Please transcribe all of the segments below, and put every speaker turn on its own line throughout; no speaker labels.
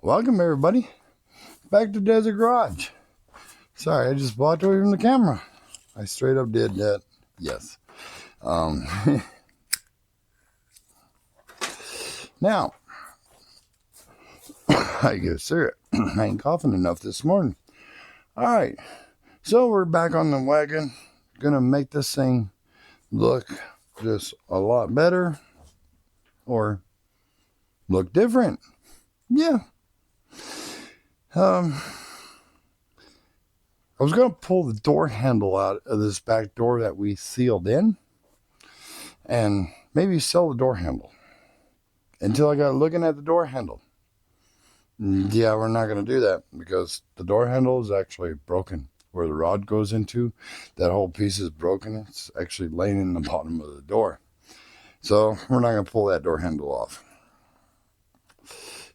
Welcome everybody back to Desert Garage. Sorry, I just walked away from the camera. I straight up did that. Yes. Now, I get serious. I ain't coughing enough this morning. All right, so we're back on the wagon. Gonna make this thing look just a lot better or look different. Yeah. I was going to pull the door handle out of this back door that we sealed in and maybe sell the door handle until I got looking at the door handle. Yeah, we're not going to do that because the door handle is actually broken. Where the rod goes into, that whole piece is broken. It's actually laying in the bottom of the door. So we're not going to pull that door handle off.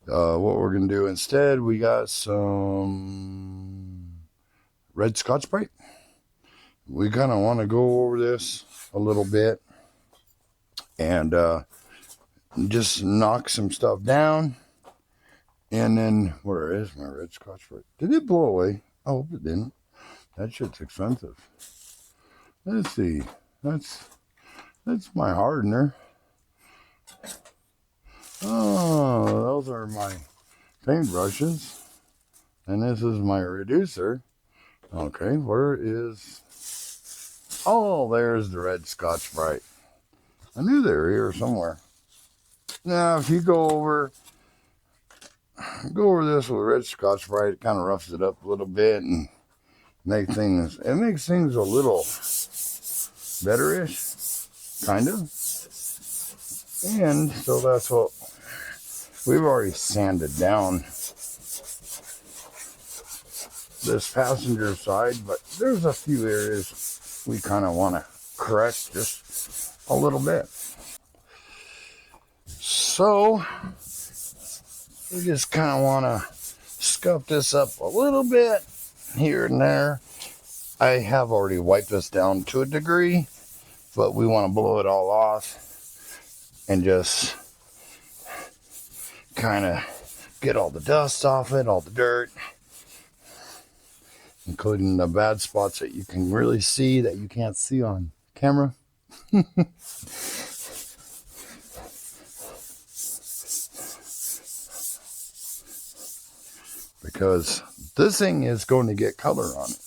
What we're going to do instead, we got some red Scotch-Brite. We kind of want to go over this a little bit and just knock some stuff down. And then, where is my red Scotch-Brite? Did it blow away? I hope it didn't. That shit's expensive. Let's see. That's my hardener. Oh, those are my paintbrushes. And this is my reducer. Okay, where is... Oh, there's the red Scotch-Brite. I knew they were here somewhere. Now, if you go over this with red Scotch-Brite, it kind of roughs it up a little bit and makes things a little better-ish, kind of. And so that's what we've already sanded down this passenger side, but there's a few areas we kind of want to correct just a little bit. So we just kind of want to scuff this up a little bit here and there. I have already wiped this down to a degree, but we want to blow it all off and just kind of get all the dust off it, all the dirt, including the bad spots that you can really see that you can't see on camera. Because this thing is going to get color on it.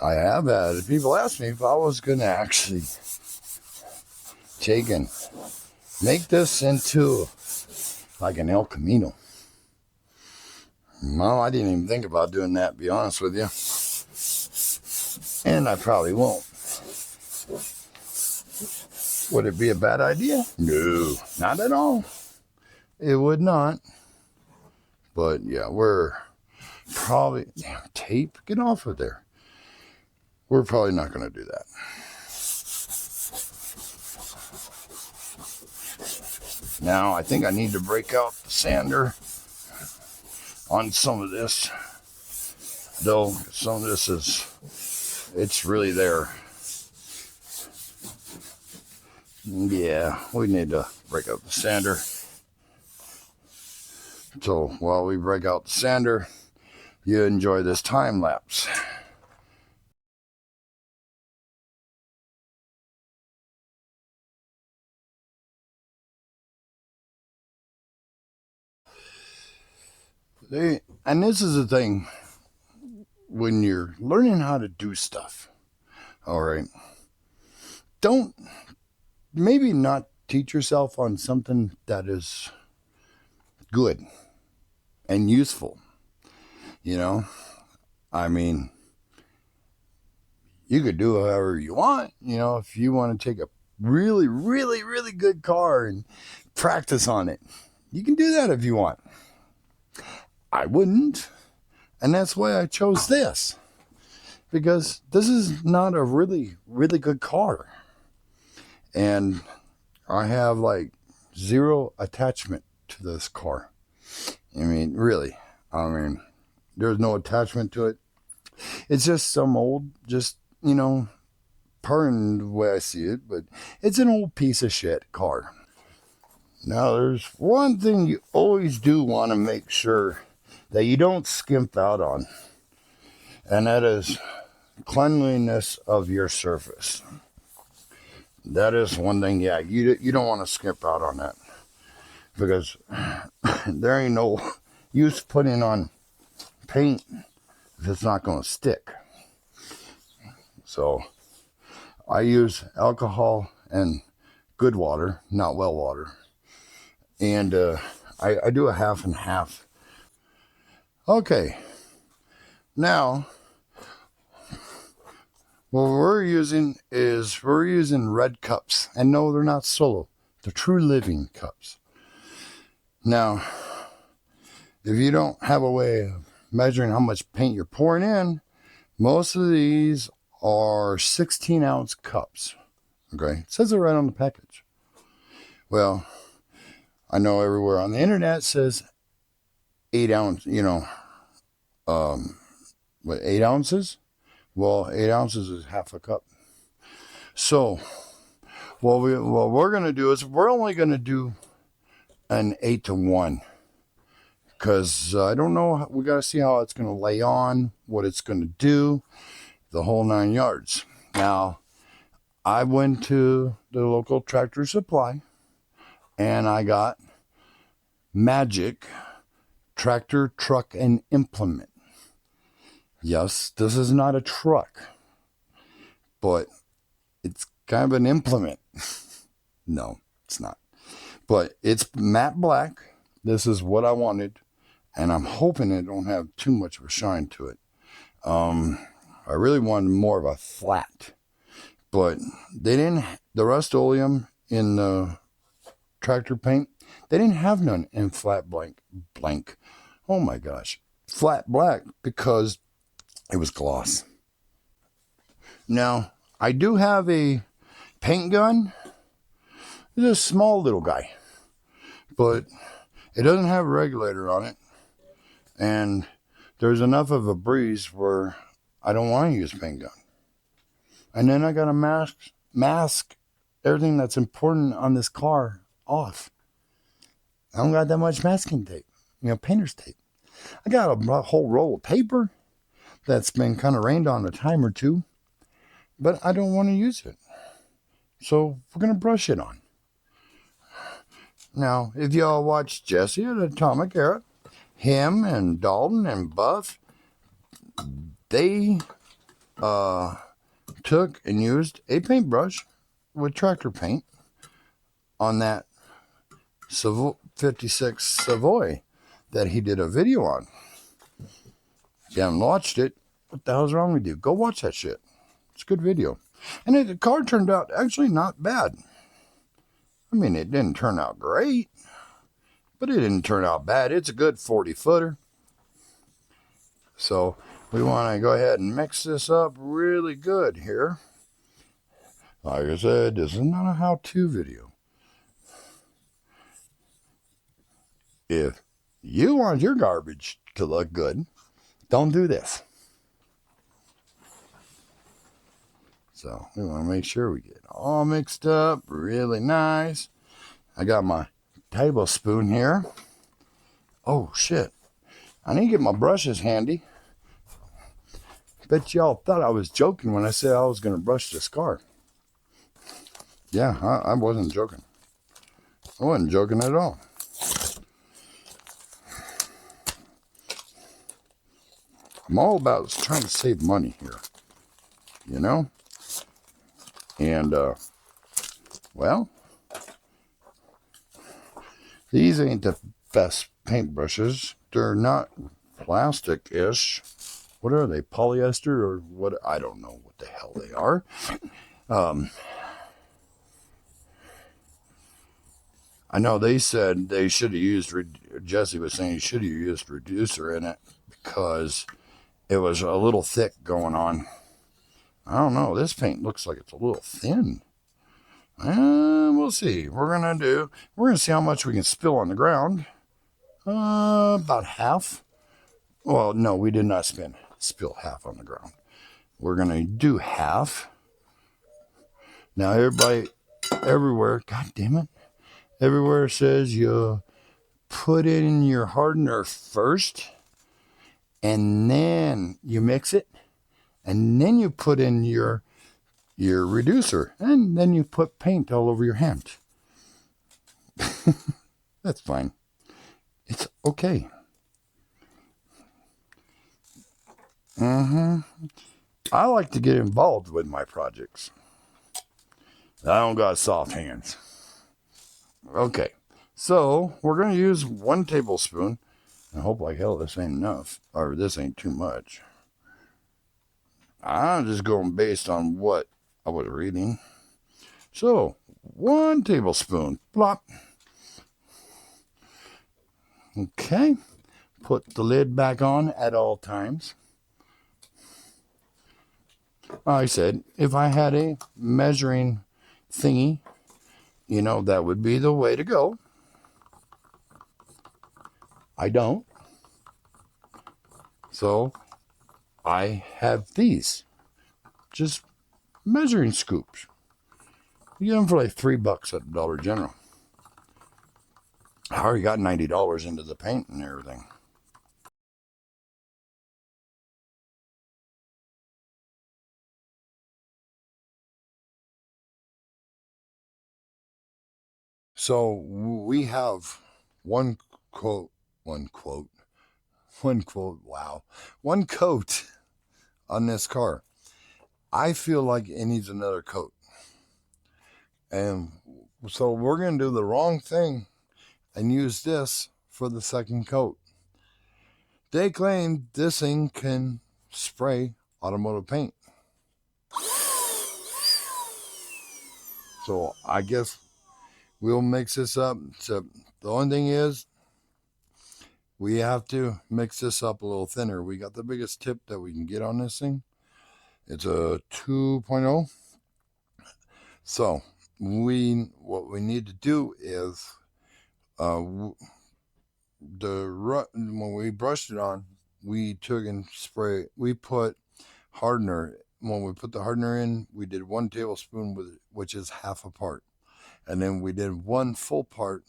I have had people ask me if I was going to actually take and make this into like an El Camino. Well, I didn't even think about doing that, to be honest with you. And I probably won't. Would it be a bad idea? No, not at all. It would not. But yeah, we're probably... Tape? Get off of there. We're probably not going to do that. Now, I think I need to break out the sander on some of this. Though, some of this it's really there. Yeah, we need to break out the sander. So while we break out the sander, you enjoy this time lapse. And this is the thing, when you're learning how to do stuff, all right, maybe not teach yourself on something that is good and useful. You know, I mean, you could do however you want. You know, if you want to take a really, really, really good car and practice on it, you can do that if you want. I wouldn't. And that's why I chose this. Because this is not a really, really good car. And I have like zero attachment to this car. I mean, really. I mean, there's no attachment to it. It's just some old, pardon the way I see it, but it's an old piece of shit car. Now, there's one thing you always do want to make sure that you don't skimp out on, and that is cleanliness of your surface. That is one thing, yeah, you don't want to skimp out on that, because there ain't no use putting on paint if it's not going to stick. So I use alcohol and good water, not well water, and I do a half and half. Okay, now what we're using red cups, and no, they're not Solo, they're True Living cups. Now, if you don't have a way of measuring how much paint you're pouring in, most of these are 16-ounce cups. Okay, it says it right on the package. Well, I know everywhere on the internet it says 8 ounce, 8 ounces? Well, 8 ounces is half a cup. So, what we're going to do is we're only going to do an 8-to-1. Because I don't know, we got to see how it's going to lay on, what it's going to do, the whole 9 yards. Now, I went to the local Tractor Supply, and I got Magic Tractor Truck and Implement. Yes, this is not a truck, but it's kind of an implement. No, it's not. But it's matte black. This is what I wanted, and I'm hoping it don't have too much of a shine to it. I really wanted more of a flat, but they didn't. The Rust-Oleum in the tractor paint, they didn't have none in flat blank. Oh my gosh, flat black, because it was gloss. Now, I do have a paint gun. It's a small little guy, but it doesn't have a regulator on it, and there's enough of a breeze where I don't want to use a paint gun. And then I got to mask everything that's important on this car off. I don't got that much masking tape, painter's tape. I got a whole roll of paper that's been kind of rained on a time or two, but I don't want to use it. So we're going to brush it on. Now, if y'all watch Jesse at Atomic Era, him and Dalton and Buff, they took and used a paintbrush with tractor paint on that 56 Savoy that he did a video on. If you haven't watched it, what the hell's wrong with you? Go watch that shit. It's a good video. And the car turned out actually not bad. I mean, it didn't turn out great, but it didn't turn out bad. It's a good 40-footer. So we want to go ahead and mix this up really good here. Like I said, this is not a how-to video. If you want your garbage to look good, don't do this. So we want to make sure we get all mixed up really nice. I got my tablespoon here. Oh shit, I need to get my brushes handy. Bet y'all thought I was joking when I said I was going to brush this car. Yeah, I wasn't joking. I wasn't joking at all. I'm all about trying to save money here, And, well, these ain't the best paintbrushes. They're not plastic-ish. What are they, polyester or what? I don't know what the hell they are. I know they said they should have used, Jesse was saying he should have used reducer in it because it was a little thick going on. I don't know. This paint looks like it's a little thin. We'll see. We're going to see how much we can spill on the ground. About half. Well, no, we did not spill half on the ground. We're going to do half. Now, everybody, everywhere, God damn it. everywhere it says you put in your hardener first, and then you mix it, and then you put in your reducer, and then you put paint all over your hand. That's fine. It's okay. I like to get involved with my projects. I don't got soft hands. Okay, so we're going to use 1 tablespoon. I hope like hell this ain't enough, or this ain't too much. I'm just going based on what I was reading. So, 1 tablespoon. Plop. Okay. Put the lid back on at all times. I said, if I had a measuring thingy, that would be the way to go. I don't. So, I have these. Just measuring scoops. You get them for like $3 at Dollar General. I already got $90 into the paint and everything. So we have one quote, one quote, wow, 1 coat on this car. I feel like it needs another coat. And so we're going to do the wrong thing and use this for the 2nd coat. They claim this thing can spray automotive paint. So I guess we'll mix this up. So the only thing is, we have to mix this up a little thinner. We got the biggest tip that we can get on this thing. It's a 2.0. So what we need to do is when we brushed it on, we took and spray. We put hardener. When we put the hardener in, we did 1 tablespoon with it, which is half a part, and then we did 1 full part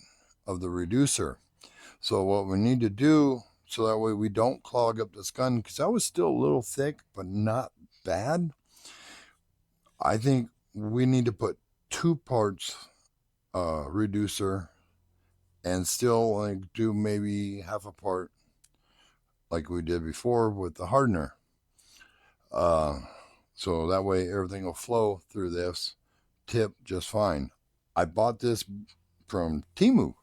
of the reducer. So what we need to do, so that way we don't clog up this gun, because that was still a little thick, but not bad. I think we need to put 2 parts reducer and still like do maybe half a part like we did before with the hardener. So that way everything will flow through this tip just fine. I bought this from Temu.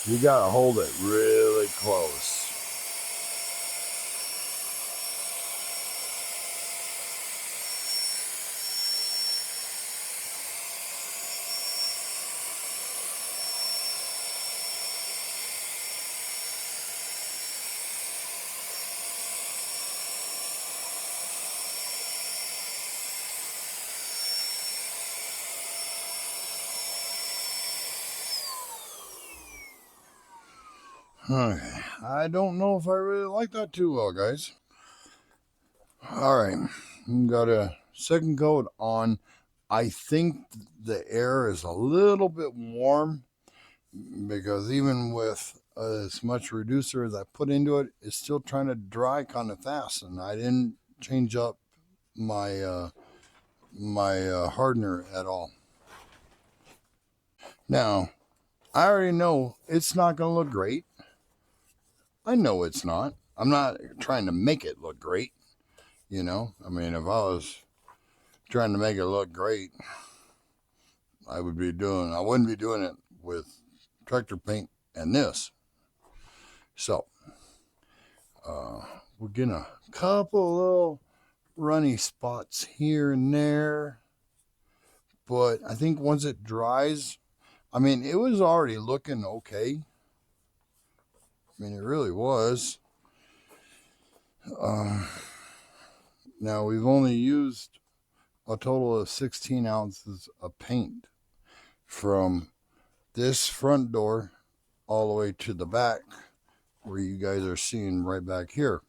You gotta hold it really close. Okay. I don't know if I really like that too well, guys. All right, got a 2nd coat on. I think the air is a little bit warm, because even with as much reducer as I put into it, it's still trying to dry kind of fast, and I didn't change up my hardener at all. Now, I already know it's not going to look great. I know it's not. I'm not trying to make it look great. I mean, if I was trying to make it look great, I wouldn't be doing it with tractor paint and this. So, we're getting a couple little runny spots here and there, but I think once it dries, I mean, it was already looking okay. I mean, it really was. Now we've only used a total of 16 ounces of paint from this front door all the way to the back where you guys are seeing right back here.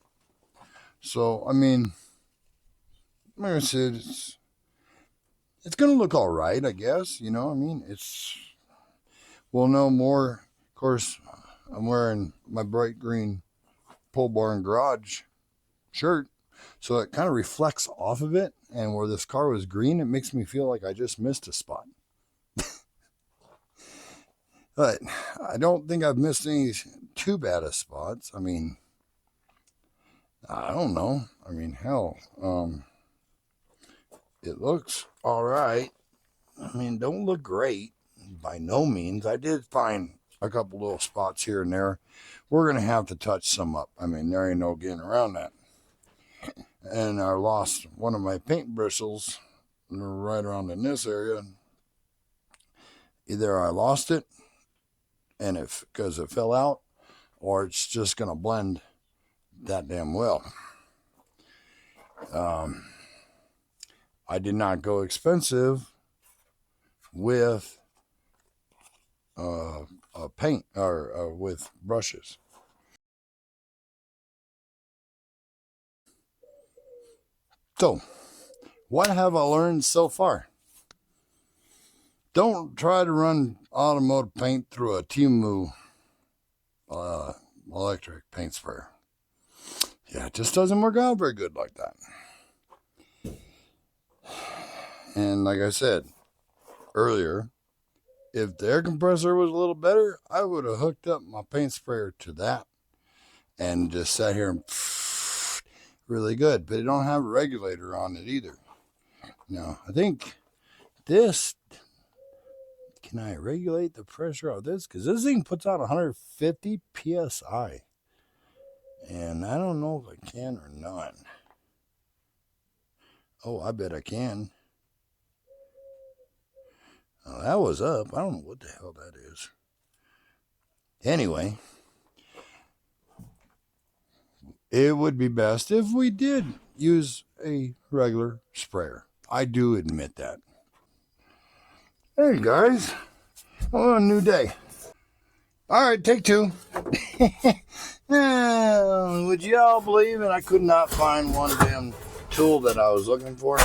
So, I mean, like I said, it's going to look all right, I guess. You know, I mean, we'll know more. Of course, I'm wearing my bright green pole barn garage shirt, so it kind of reflects off of it. And where this car was green, it makes me feel like I just missed a spot. But I don't think I've missed any too bad of spots. I mean, I don't know. I mean, hell, it looks all right. I mean, don't look great by no means. I did find a couple little spots here and there. We're going to have to touch some up. I mean, there ain't no getting around that. And I lost one of my paint bristles right around in this area. Either I lost it and because it fell out, or it's just going to blend that damn well. I did not go expensive with paint or with brushes. So, what have I learned so far? Don't try to run automotive paint through a Timu electric paint sprayer. Yeah, it just doesn't work out very good like that. And like I said earlier, if the air compressor was a little better, I would have hooked up my paint sprayer to that and just sat here and really good. But it don't have a regulator on it either. Now, I think this, can I regulate the pressure of this? Because this thing puts out 150 PSI. And I don't know if I can or not. Oh, I bet I can. Oh, that was up. I don't know what the hell that is. Anyway, it would be best if we did use a regular sprayer. I do admit that. Hey guys, a new day. All right, take two. Would you all believe it? I could not find one damn tool that I was looking for.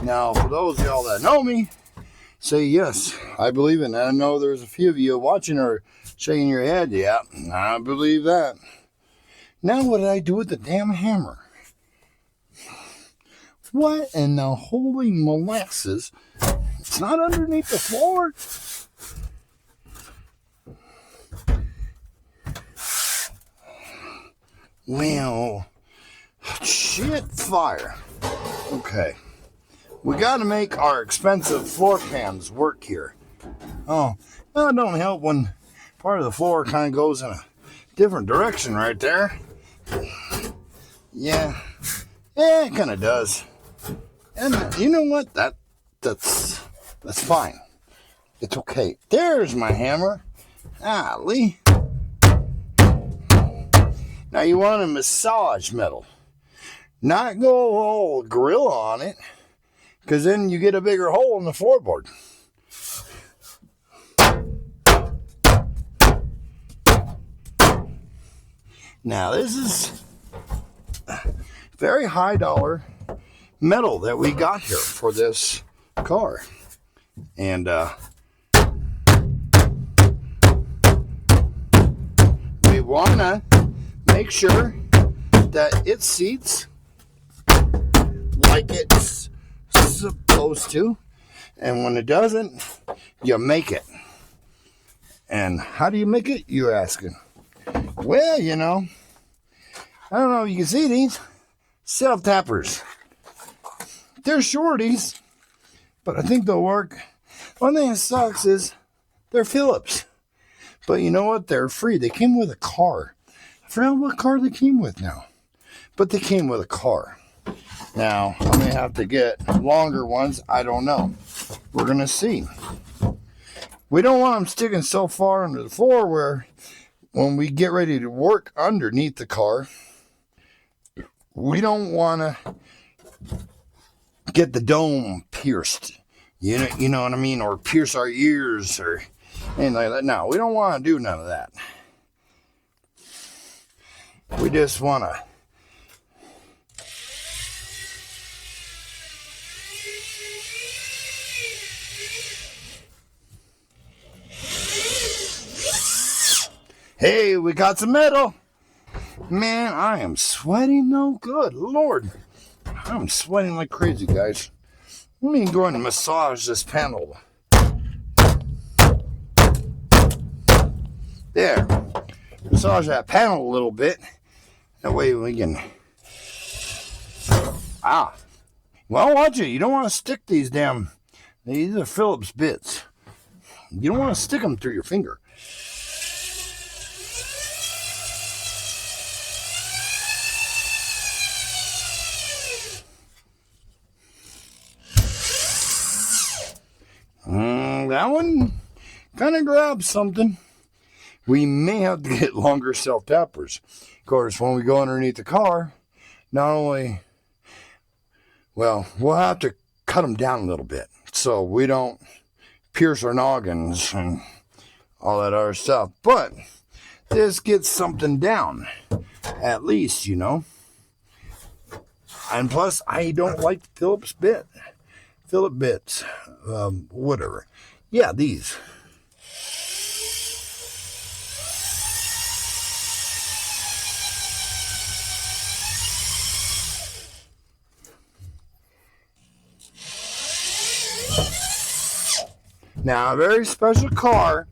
Now, for those of y'all that know me, say yes, I believe it. And I know there's a few of you watching or shaking your head. Yeah, I believe that. Now, what did I do with the damn hammer? What in the holy molasses? It's not underneath the floor. Well, shit fire. Okay. We got to make our expensive floor pans work here. Oh, well, it don't help when part of the floor kind of goes in a different direction right there. Yeah, it kind of does. And you know what? That's fine. It's okay. There's my hammer. Lee. Now you want to massage metal. Not go all grill on it, because then you get a bigger hole in the floorboard. Now this is very high dollar metal that we got here for this car. And we want to make sure that it seats like it's supposed to. And when it doesn't, you make it. And how do you make it, you're asking? Well, you know, I don't know if you can see these self-tappers. They're shorties, but I think they'll work. One thing that sucks is they're Phillips. But you know what? They're free. They came with a car. I forgot what car they came with now. But they came with a car. Now, I may have to get longer ones. I don't know. We're going to see. We don't want them sticking so far under the floor where when we get ready to work underneath the car, we don't want to get the dome pierced. You know what I mean? Or pierce our ears or Anything like that. No, we don't want to do none of that. We just want to hey, we got some metal. Man, I am sweating no good. Lord, I'm sweating like crazy, guys. Let me go and massage this panel. There. Massage that panel a little bit. That way we can... Ah. Well, watch it. You don't want to stick these These are Phillips bits. You don't want to stick them through your finger. That one kind of grabs something. We may have to get longer self-tappers. Of course, when we go underneath the car, not only, well, we'll have to cut them down a little bit so we don't pierce our noggins and all that other stuff. But this gets something down, at least, you know. And plus, I don't like Phillips bits, whatever. Yeah, these. Now, a very special car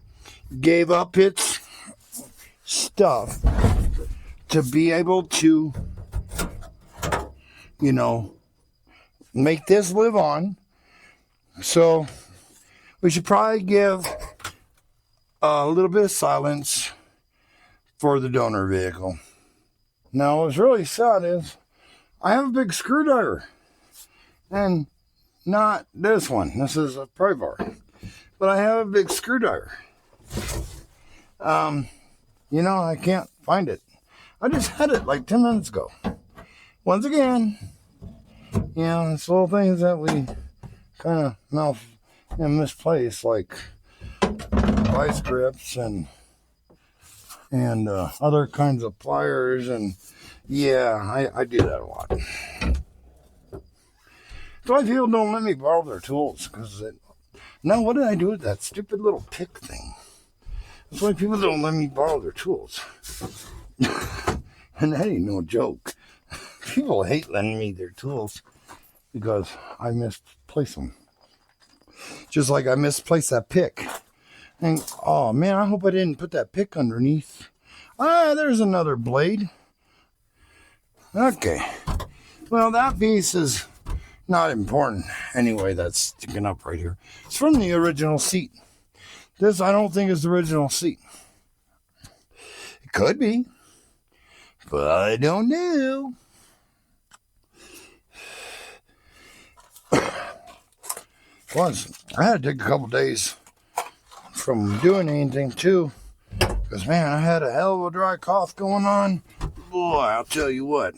gave up its stuff to be able to, you know, make this live on. So we should probably give a little bit of silence for the donor vehicle. Now, what's really sad is I have a big screwdriver, and not this one. This is a pry bar, but I have a big screwdriver. You know, I can't find it. I just had it like 10 minutes ago. Once again, you know, it's little things that we kind of misplace, like vice grips and other kinds of pliers, and yeah, I do that a lot. That's why people don't let me borrow their tools, because now what did I do with that stupid little pick thing? That's why people don't let me borrow their tools. And that ain't no joke. People hate lending me their tools because I misplace them. Just like I misplaced that pick. And, oh man, I hope I didn't put that pick underneath. Ah, there's another blade. Okay. Well, that piece is not important. Anyway, that's sticking up right here. It's from the original seat. This, I don't think, is the original seat. It could be, but I don't know. Plus, I had to take a couple days from doing anything too, because man, I had a hell of a dry cough going on. Boy, I'll tell you what.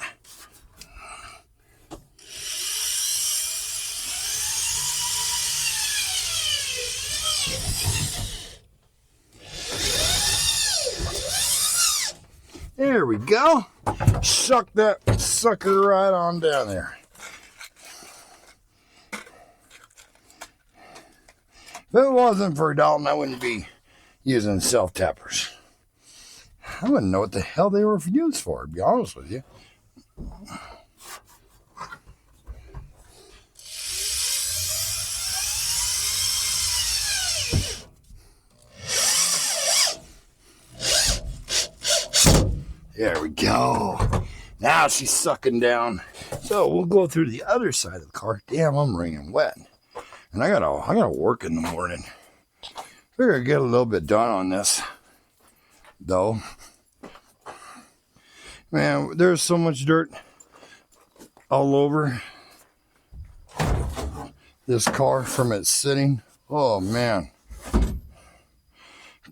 There we go. Suck that sucker right on down there. If it wasn't for Dalton, I wouldn't be using self-tappers. I wouldn't know what the hell they were used for, to be honest with you. There we go. Now she's sucking down. So we'll go through the other side of the car. Damn, I'm wringing wet. And I gotta work in the morning. Figure I'd get a little bit done on this, though. Man, there's so much dirt all over this car from it sitting. Oh man.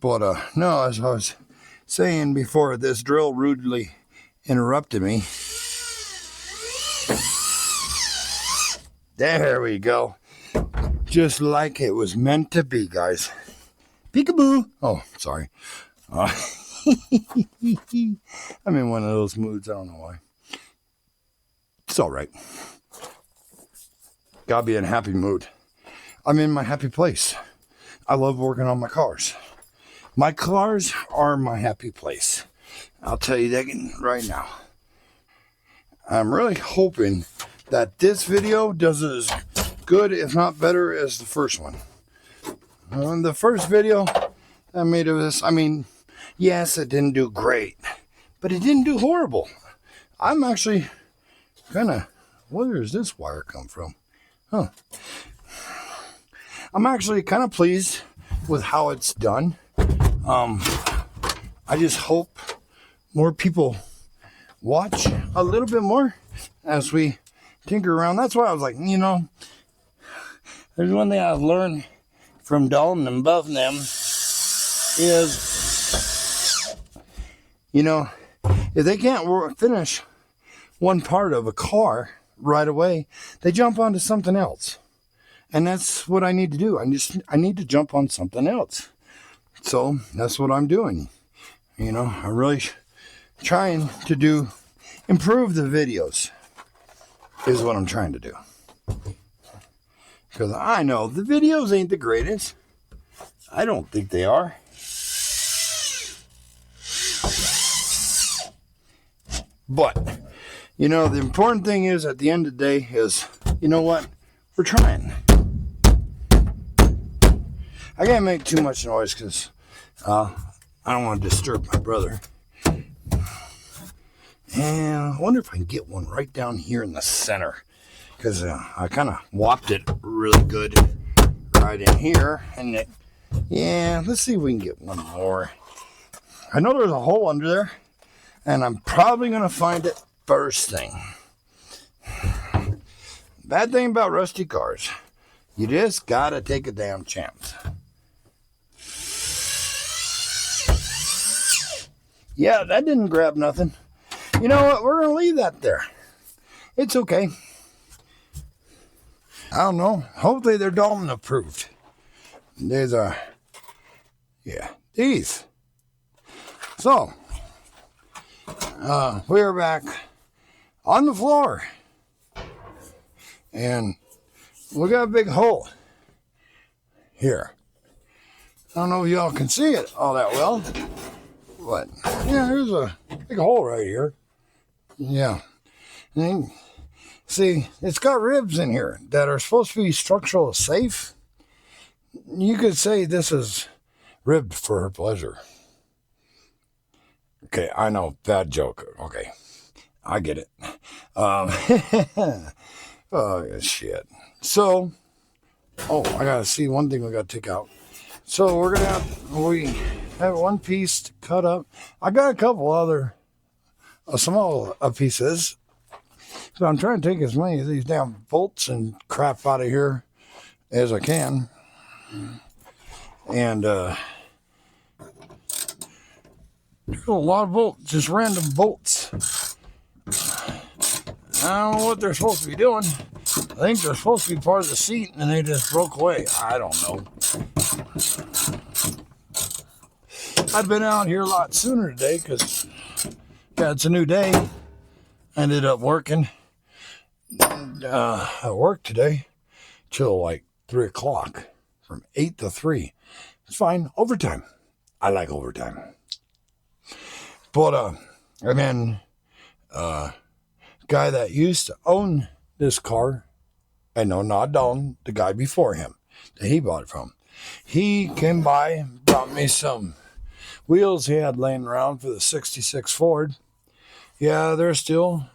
But no, as I was saying before, this drill rudely interrupted me. There we go. Just like it was meant to be, guys. Peekaboo. Oh, sorry. I'm in one of those moods. I don't know why. It's all right. Gotta be in a happy mood. I'm in my happy place. I love working on my cars. My cars are my happy place. I'll tell you that right now. I'm really hoping that this video does as good, if not better, as the first one. The first video I made of this, I mean, yes, it didn't do great, but it didn't do horrible. I'm actually kind of, where does this wire come from? Huh. I'm actually kind of pleased with how it's done. I just hope more people watch a little bit more as we tinker around. That's why I was like, you know, there's one thing I've learned from Dalton and above them is, you know, if they can't finish one part of a car right away, they jump onto something else. And that's what I need to do. I need to jump on something else. So that's what I'm doing. You know, I'm really trying to improve the videos is what I'm trying to do. Because I know the videos ain't the greatest. I don't think they are. But, you know, the important thing is at the end of the day is, you know what? We're trying. I can't make too much noise because I don't want to disturb my brother. And I wonder if I can get one right down here in the center. Because I kind of whopped it really good right in here. And yeah, let's see if we can get one more. I know there's a hole under there. And I'm probably going to find it first thing. Bad thing about rusty cars. You just got to take a damn chance. Yeah, that didn't grab nothing. You know what? We're going to leave that there. It's okay. I don't know. Hopefully they're Dalton approved. There's these. So, we're back on the floor. And we got a big hole here. I don't know if y'all can see it all that well. But, yeah, there's a big hole right here. Yeah. And see, it's got ribs in here that are supposed to be structural safe. You could say this is ribbed for her pleasure. Okay, I know, bad joke. Okay, I get it. Oh, shit. So, I gotta see one thing we gotta take out. So we have one piece to cut up. I got a couple other small pieces. So I'm trying to take as many of these damn bolts and crap out of here as I can. And there's a lot of bolts, just random bolts. I don't know what they're supposed to be doing. I think they're supposed to be part of the seat and they just broke away. I don't know. I'd been out here a lot sooner today because, yeah, it's a new day. I ended up working at work today till like 3 o'clock, from 8 to 3. It's fine. Overtime. I like overtime. But, and then, guy that used to own this car, I know, not Dalton, the guy before him that he bought it from, he came by, brought me some wheels he had laying around for the 66 Ford. Yeah, they're still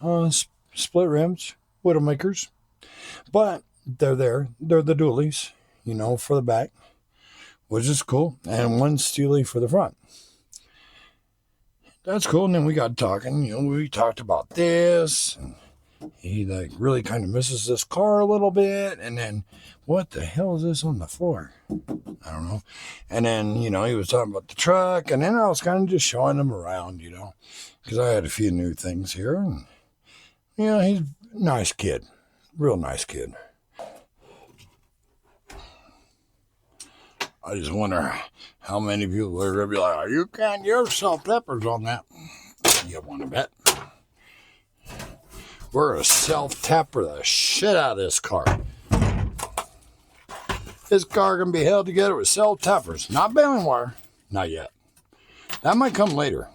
split rims, Widowmakers, but they're there. They're the dualies, you know, for the back, which is cool, and one Steely for the front. That's cool. And then we got talking, you know, we talked about this, and he like really kind of misses this car a little bit, and then what the hell is this on the floor? I don't know. And then, you know, he was talking about the truck, and then I was kind of just showing him around, you know, because I had a few new things here, and, you know, he's a nice kid, real nice kid. I just wonder how many people are going to be like, oh, you can't use salt peppers on that. You want to bet? We're going to self-tapper the shit out of this car. This car can be held together with self-tappers. Not baling wire. Not yet. That might come later.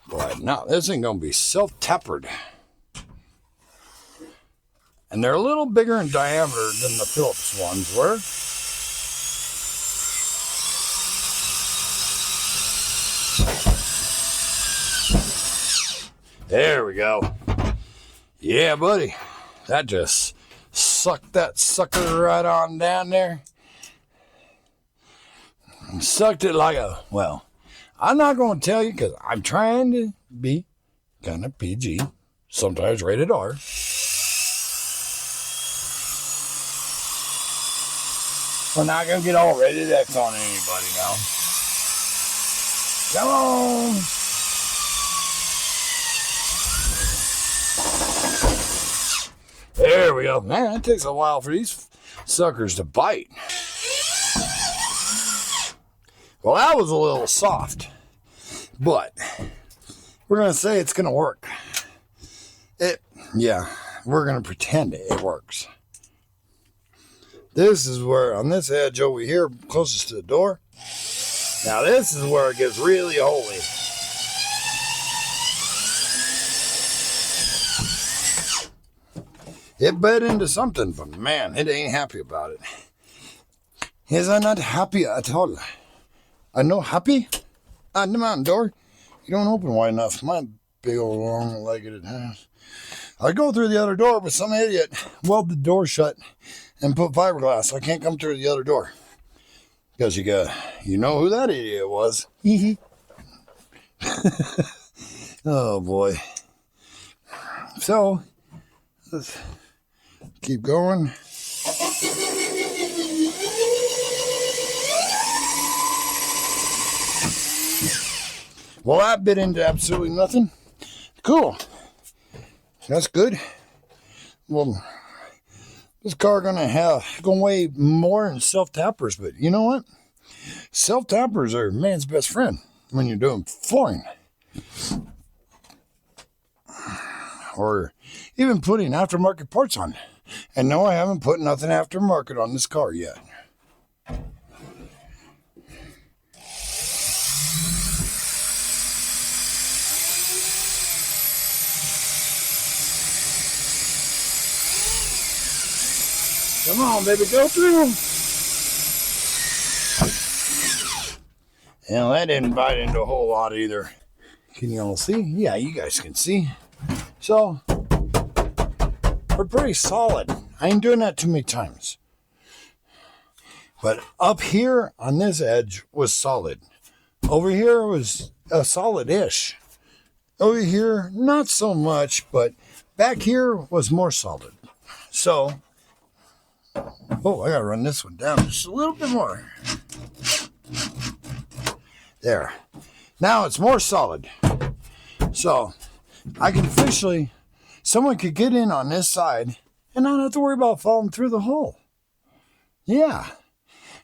But no, this ain't going to be self-tappered. And they're a little bigger in diameter than the Phillips ones were. There we go. Yeah, buddy. That just sucked that sucker right on down there. And sucked it like a, well, I'm not going to tell you because I'm trying to be kind of PG, sometimes rated R. We're not going to get all rated X on anybody now. Come on. There we go. Man, it takes a while for these suckers to bite. Well, that was a little soft. But we're going to say it's going to work. Yeah, we're going to pretend it works. This is where, on this edge over here, closest to the door. Now this is where it gets really holy. It bit into something, but man, it ain't happy about it. Is I not happy at all? I no happy? On the mountain door. You don't open wide enough. My big old long-legged house. I go through the other door, but some idiot welded the door shut and put fiberglass. I can't come through the other door. Because you know who that idiot was. Oh boy. So, let's keep going. Well, that bit into absolutely nothing. Cool. That's good. Well, this car gonna weigh more than self-tappers, but you know what? Self-tappers are man's best friend when you're doing flooring. Or even putting aftermarket parts on. And no, I haven't put nothing aftermarket on this car yet. Come on, baby, go through. And that didn't bite into a whole lot either. Can you all see? Yeah, you guys can see. So, we're pretty solid. I ain't doing that too many times. But up here on this edge was solid. Over here was a solid-ish. Over here, not so much, but back here was more solid. So, oh, I gotta run this one down just a little bit more. There. Now it's more solid. So, I can officially, someone could get in on this side and not have to worry about falling through the hole. Yeah.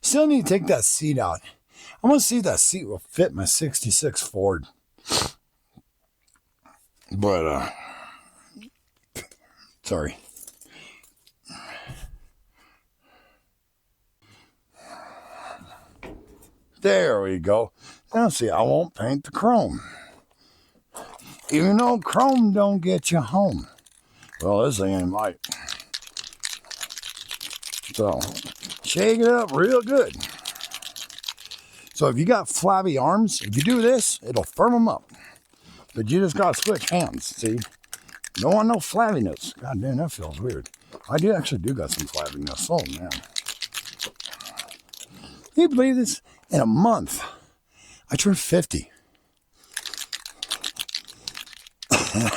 Still need to take that seat out. I want to see if that seat will fit my 66 Ford. But, sorry. There we go. Now see, I won't paint the chrome. Even though chrome don't get you home. Well, this thing ain't might. So, shake it up real good. So if you got flabby arms, if you do this, it'll firm them up. But you just got to switch hands, see? Don't want no flabbiness. God damn, that feels weird. I actually do got some flabbiness. Oh, man. Can you believe this? In a month, I turned 50.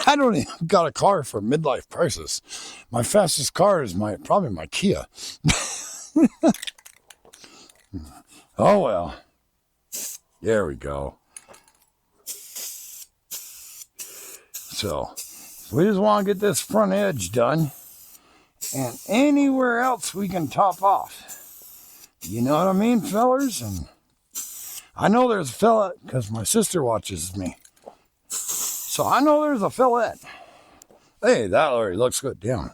I don't even got a car for midlife crisis. My fastest car is probably my Kia. Oh, well. There we go. So, we just want to get this front edge done. And anywhere else we can top off. You know what I mean, fellers? And I know there's a fella because my sister watches me. So I know there's a fellette. Hey, that already looks good. Damn.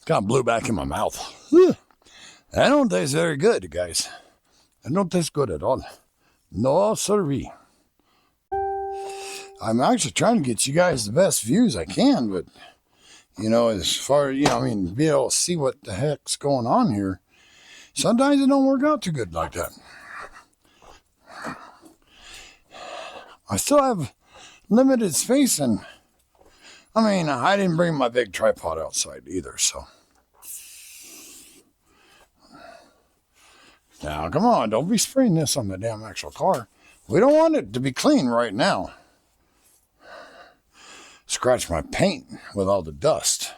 Kind of blew back in my mouth. That don't taste very good, guys. That don't taste good at all. No, sirree. I'm actually trying to get you guys the best views I can, but, you know, as far as, I mean, be able to see what the heck's going on here, sometimes it don't work out too good like that. I still have limited space, and, I mean, I didn't bring my big tripod outside either, so. Now, come on, don't be spraying this on the damn actual car. We don't want it to be clean right now. Scratch my paint with all the dust.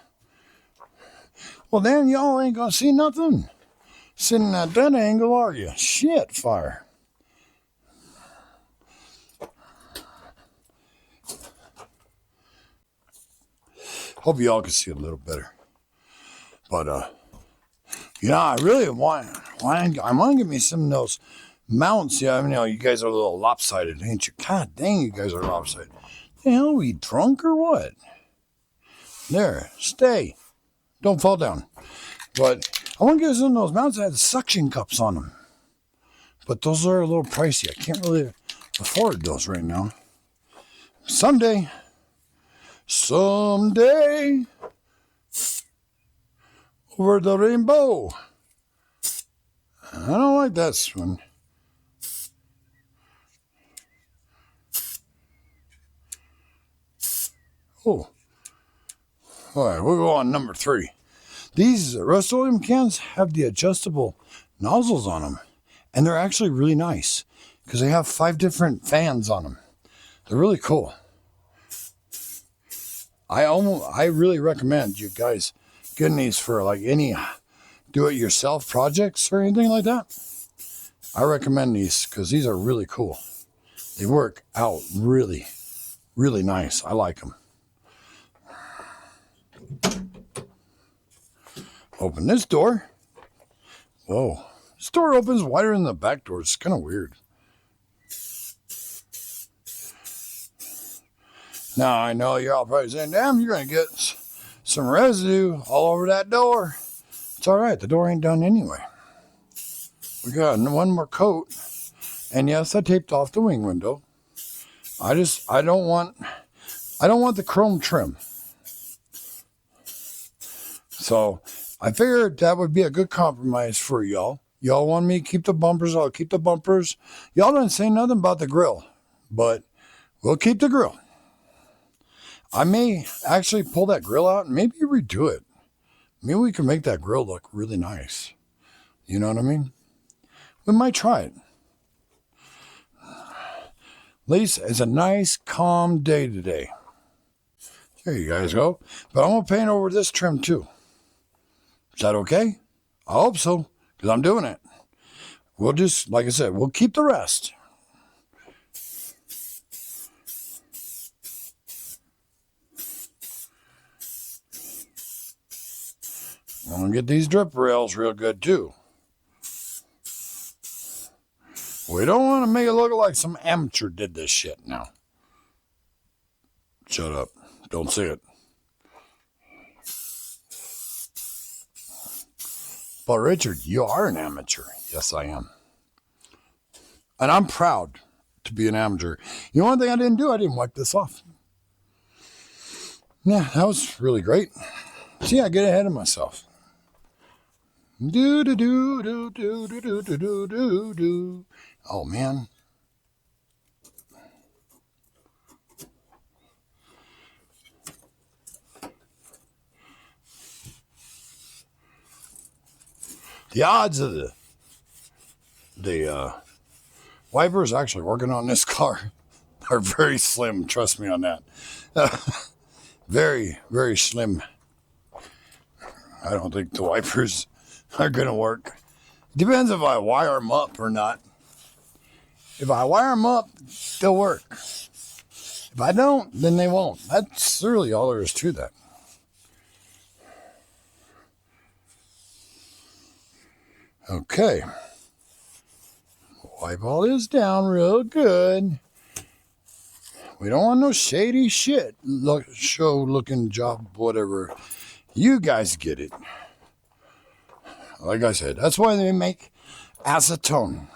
Well, then y'all ain't gonna see nothing. Sitting at that angle, are you? Shit, fire. Hope y'all can see a little better. But, I really want to get me some of those mounts. Yeah, I mean, you guys are a little lopsided, ain't you? God dang, you guys are lopsided. The hell, are we drunk or what? There, stay. Don't fall down. But I want to get some of those mounts that had suction cups on them. But those are a little pricey. I can't really afford those right now. Someday. Over the rainbow. I don't like that one. Oh. All right, we'll go on number 3. These Rust-Oleum cans have the adjustable nozzles on them. And they're actually really nice. Because they have 5 different fans on them. They're really cool. I really recommend you guys getting these for like any do-it-yourself projects or anything like that. I recommend these because these are really cool. They work out really, really nice. I like them. Open this door. Whoa. This door opens wider than the back door. It's kind of weird. Now, I know you're all probably saying, damn, you're going to get some residue all over that door. It's all right. The door ain't done anyway. We got one more coat. And yes, I taped off the wing window. I don't want the chrome trim. So I figured that would be a good compromise for y'all. Y'all want me to keep the bumpers, I'll keep the bumpers. Y'all didn't say nothing about the grill, but we'll keep the grill. I may actually pull that grill out and maybe redo it. Maybe we can make that grill look really nice. You know what I mean? We might try it. At least it's a nice, calm day today. There you guys go. But I'm going to paint over this trim too. Is that okay? I hope so, because I'm doing it. We'll just, like I said, we'll keep the rest. I'm going to get these drip rails real good too. We don't want to make it look like some amateur did this shit now. Shut up. Don't say it. But Richard, you are an amateur. Yes, I am. And I'm proud to be an amateur. You know one thing I didn't do? I didn't wipe this off. Yeah, that was really great. See, I get ahead of myself. Do do do do do do do do do do. Oh man. The odds of the wipers actually working on this car are very slim. Trust me on that. Very, very slim. I don't think the wipers are going to work. Depends if I wire them up or not. If I wire them up, they'll work. If I don't, then they won't. That's really all there is to that. Okay. Wipe all this down real good. We don't want no shady shit. Show looking job, whatever. You guys get it. Like I said, that's why they make acetone.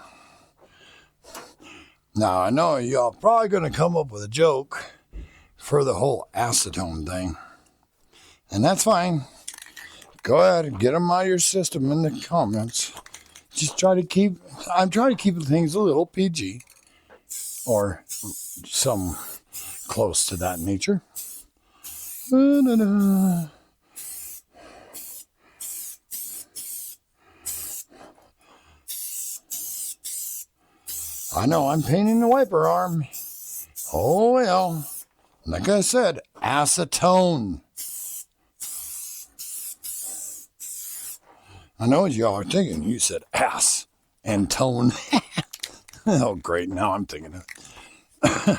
Now, I know y'all probably going to come up with a joke for the whole acetone thing. And that's fine. Go ahead and get them out of your system in the comments. Just I'm trying to keep things a little PG. Or some close to that nature. Da-da-da. I know I'm painting the wiper arm. Oh well. Like I said, acetone. I know what y'all are thinking. You said ass and tone. Oh, great. Now I'm thinking of it.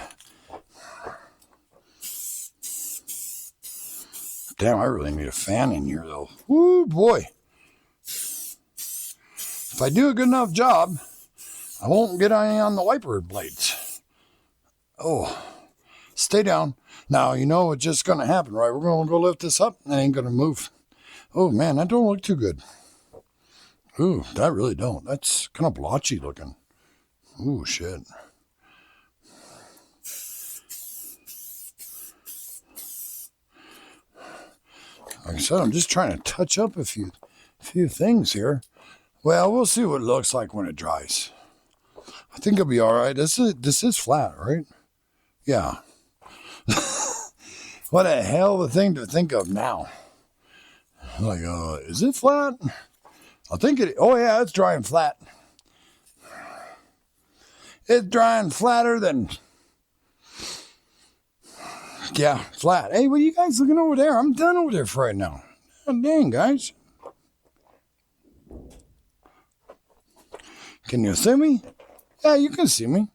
Damn, I really need a fan in here, though. Woo, boy. If I do a good enough job, I won't get any on the wiper blades. Oh, stay down. Now, you know what's just going to happen, right? We're going to go lift this up, and it ain't going to move. Oh, man, that don't look too good. Ooh, that really don't. That's kind of blotchy looking. Ooh, shit. Like I said, I'm just trying to touch up a few things here. Well, we'll see what it looks like when it dries. I think it'll be all right. This is flat, right? Yeah. What a hell of a thing to think of now. Like, is it flat? I think it. Oh yeah, it's drying flat. It's drying flatter than. Yeah, flat. Hey, what are you guys looking over there? I'm done over there for right now. Oh, dang, guys. Can you see me? Yeah, you can see me.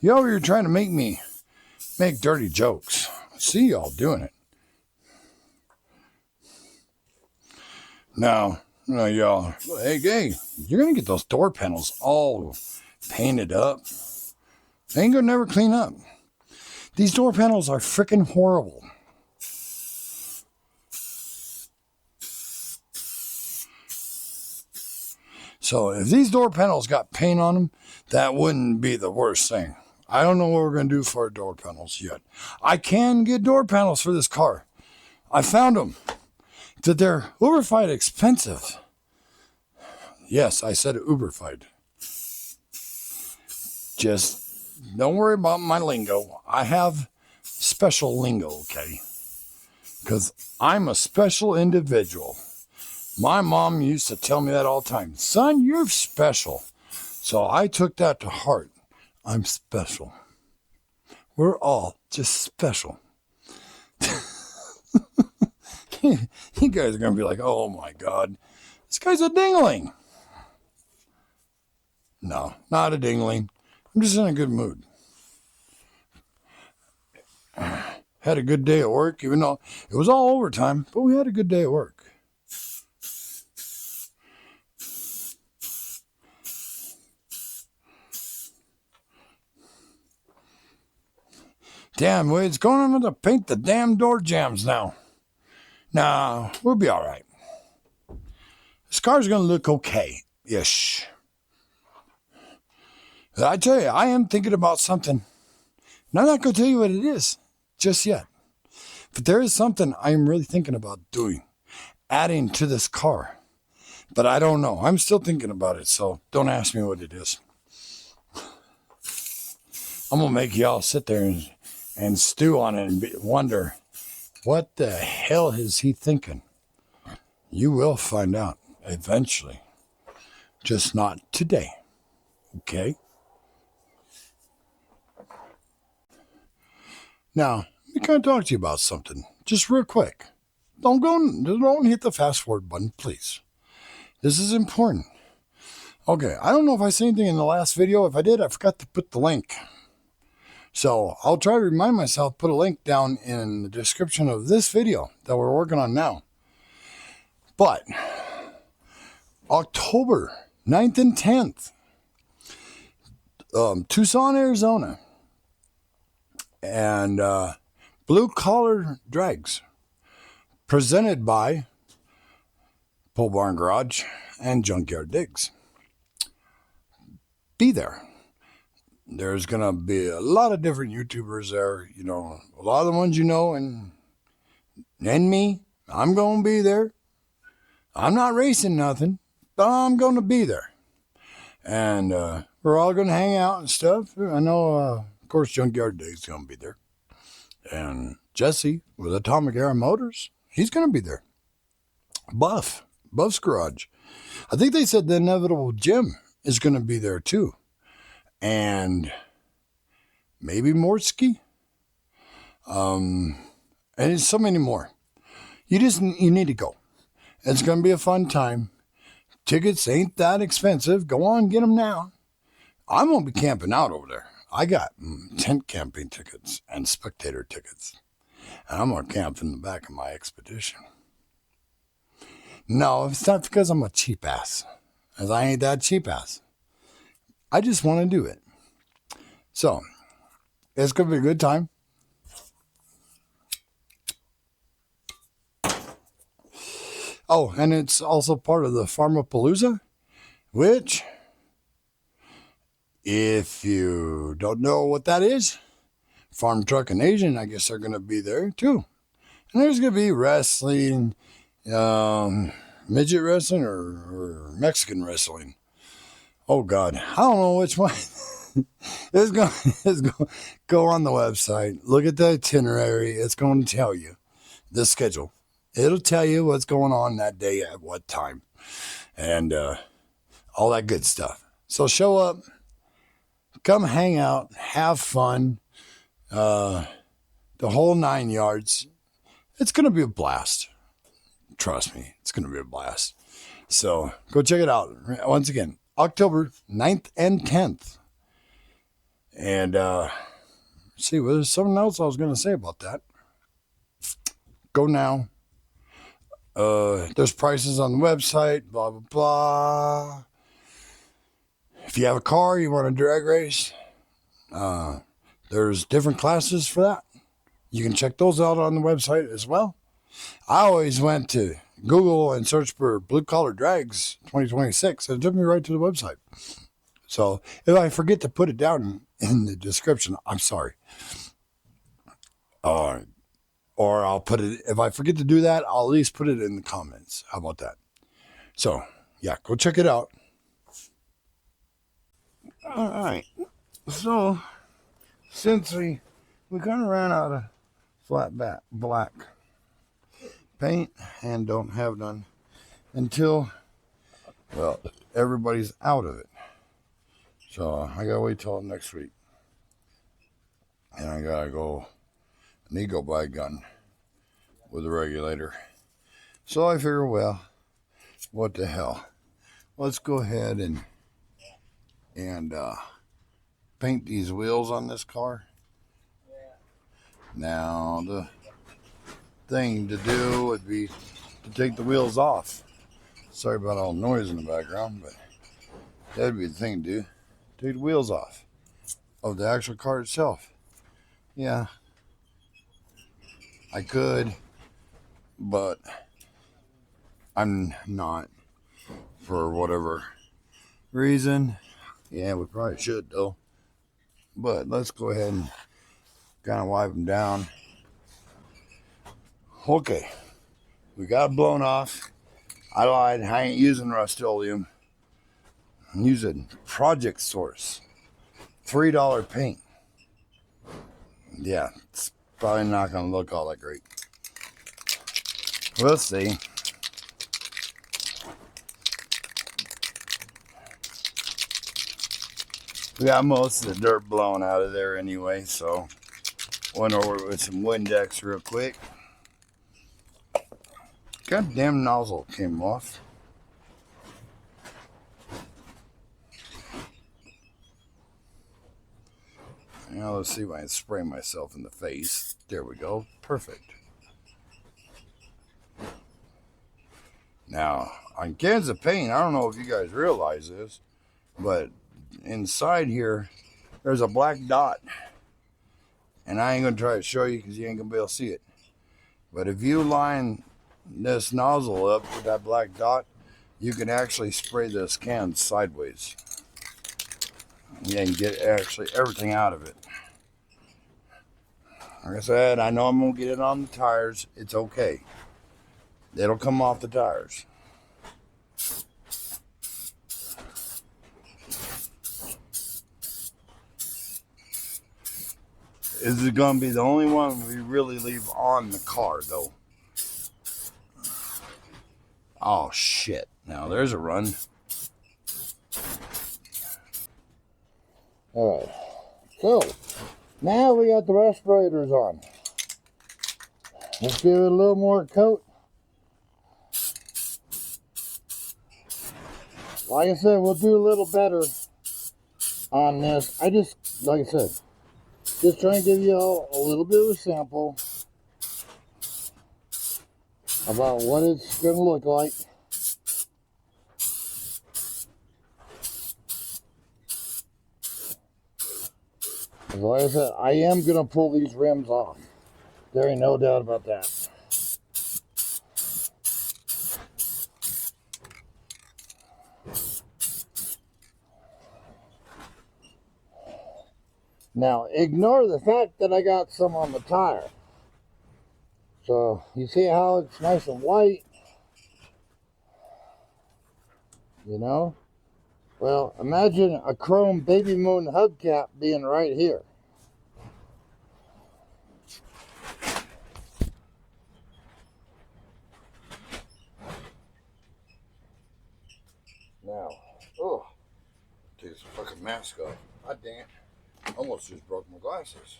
You over here trying to make me make dirty jokes. I see y'all doing it. Now, y'all, hey, you're going to get those door panels all painted up. They ain't going to never clean up. These door panels are freaking horrible. So if these door panels got paint on them, that wouldn't be the worst thing. I don't know what we're going to do for our door panels yet. I can get door panels for this car. I found them. That they're uberfied expensive. Yes, I said uberfied. Just don't worry about my lingo. I have special lingo, okay? Because I'm a special individual. My mom used to tell me that all the time. Son, you're special. So I took that to heart. I'm special. We're all just special. You guys are going to be like, oh my God, this guy's a dingling. No, not a dingling. I'm just in a good mood. Had a good day at work, even though it was all overtime, but we had a good day at work. Damn, it's going on to paint the damn door jambs now. Nah, we'll be all right. This car's going to look okay-ish. I tell you, I am thinking about something. And I'm not going to tell you what it is just yet. But there is something I'm really thinking about doing, adding to this car. But I don't know. I'm still thinking about it, so don't ask me what it is. I'm going to make y'all sit there and stew on it and wonder, what the hell is he thinking? You will find out eventually. Just not today. Okay? Now, let me kind of talk to you about something. Just real quick. Don't hit the fast forward button, please. This is important. Okay, I don't know if I said anything in the last video. If I did, I forgot to put the link. So I'll try to remind myself, put a link down in the description of this video that we're working on now. But October 9th and 10th, Tucson, Arizona, and Blue Collar Drags, presented by Pole Barn Garage and Junkyard Digs. Be there. There's going to be a lot of different YouTubers there. You know, a lot of the ones you know, and me. I'm going to be there. I'm not racing nothing, but I'm going to be there. And we're all going to hang out and stuff. I know, of course, Junkyard Digs going to be there. And Jesse with Atomic Era Motors, he's going to be there. Buff's Garage. I think they said the Inevitable Jim is going to be there too. And maybe Morski. And there's so many more. You need to go. It's going to be a fun time. Tickets ain't that expensive. Go on, get them now. I'm going to be camping out over there. I got tent camping tickets and spectator tickets. And I'm going to camp in the back of my Expedition. No, it's not because I'm a cheap ass. As I ain't that cheap ass. I just want to do it. So, it's going to be a good time. Oh, and it's also part of the Farmapalooza, which, if you don't know what that is, Farm Truck and Asian, I guess they're going to be there too. And there's going to be wrestling, midget wrestling or Mexican wrestling. Oh, God. I don't know which one. It's going to go on the website. Look at the itinerary. It's going to tell you the schedule. It'll tell you what's going on that day at what time. And all that good stuff. So show up. Come hang out. Have fun. The whole 9 yards. It's going to be a blast. Trust me. It's going to be a blast. So go check it out. Once again, October 9th and 10th. And see, well, there's something else I was going to say about that. Go now. There's prices on the website, blah, blah, blah. If you have a car, you want to drag race, there's different classes for that. You can check those out on the website as well. I always went to Google and searched for Blue Collar Drags 2026, and it took me right to the website. So if I forget to put it down in the description, I'm sorry. Or I'll put it, if I forget to do that, I'll at least put it in the comments. How about that? So, yeah, go check it out. All right. So, since we kind of ran out of flat black paint and don't have none until, well, everybody's out of it. So, I got to wait till next week. And I got to go, I need to go buy a gun with a regulator. So I figure, well, what the hell? Let's go ahead and paint these wheels on this car. Now, the thing to do would be to take the wheels off. Sorry about all the noise in the background, but that'd be the thing to do. Take the wheels off of the actual car itself. Yeah, I could, but I'm not, for whatever reason. Yeah, we probably should though. But let's go ahead and kind of wipe them down. Okay, we got it blown off. I lied, I ain't using Rust-Oleum. I'm using Project Source, $3 paint. Yeah, it's probably not going to look all that great. We'll see. We got most of the dirt blown out of there anyway, so went over with some Windex real quick. Goddamn nozzle came off. Now let's see if I can spray myself in the face. There we go. Perfect. Now, on cans of paint, I don't know if you guys realize this, but inside here, there's a black dot. And I ain't going to try to show you because you ain't going to be able to see it. But if you line this nozzle up with that black dot, you can actually spray this can sideways. You can get actually everything out of it. Like I said, I know I'm going to get it on the tires. It's okay. It'll come off the tires. This is going to be the only one we really leave on the car, though. Oh, shit. Now, there's a run. All right. So, now we got the respirators on. Let's give it a little more coat. Like I said, we'll do a little better on this. Like I said, just trying to give you all a little bit of a sample about what it's going to look like. Like I said, I am going to pull these rims off. There ain't no doubt about that. Now, ignore the fact that I got some on the tire. So, you see how it's nice and white? You know? Well, imagine a chrome Baby Moon hubcap being right here. Now, oh, take this fucking mask off. God damn it. Almost just broke my glasses.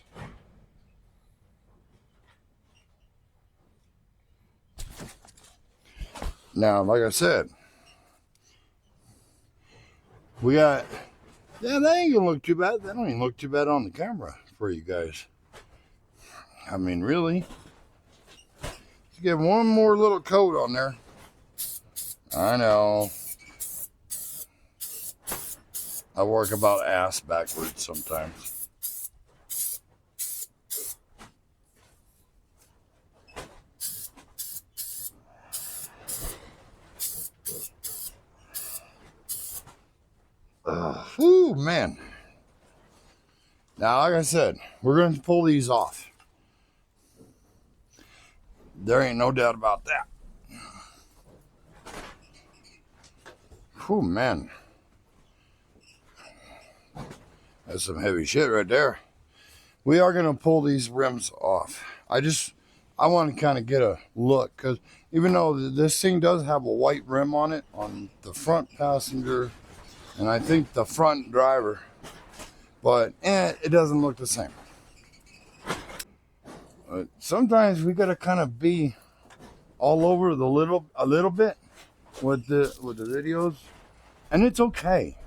Now, like I said, we got, yeah, that ain't gonna look too bad. That don't even look too bad on the camera for you guys. I mean, really. Let's get one more little coat on there. I know. I work about ass backwards sometimes. Whew, man. Now, like I said, we're going to pull these off. There ain't no doubt about that. Whew, man. That's some heavy shit right there. We are going to pull these rims off. I want to kind of get a look, because even though this thing does have a white rim on it, on the front passenger, and I think the front driver, but it doesn't look the same. Sometimes we got to kind of be all over a little bit with the videos, and it's okay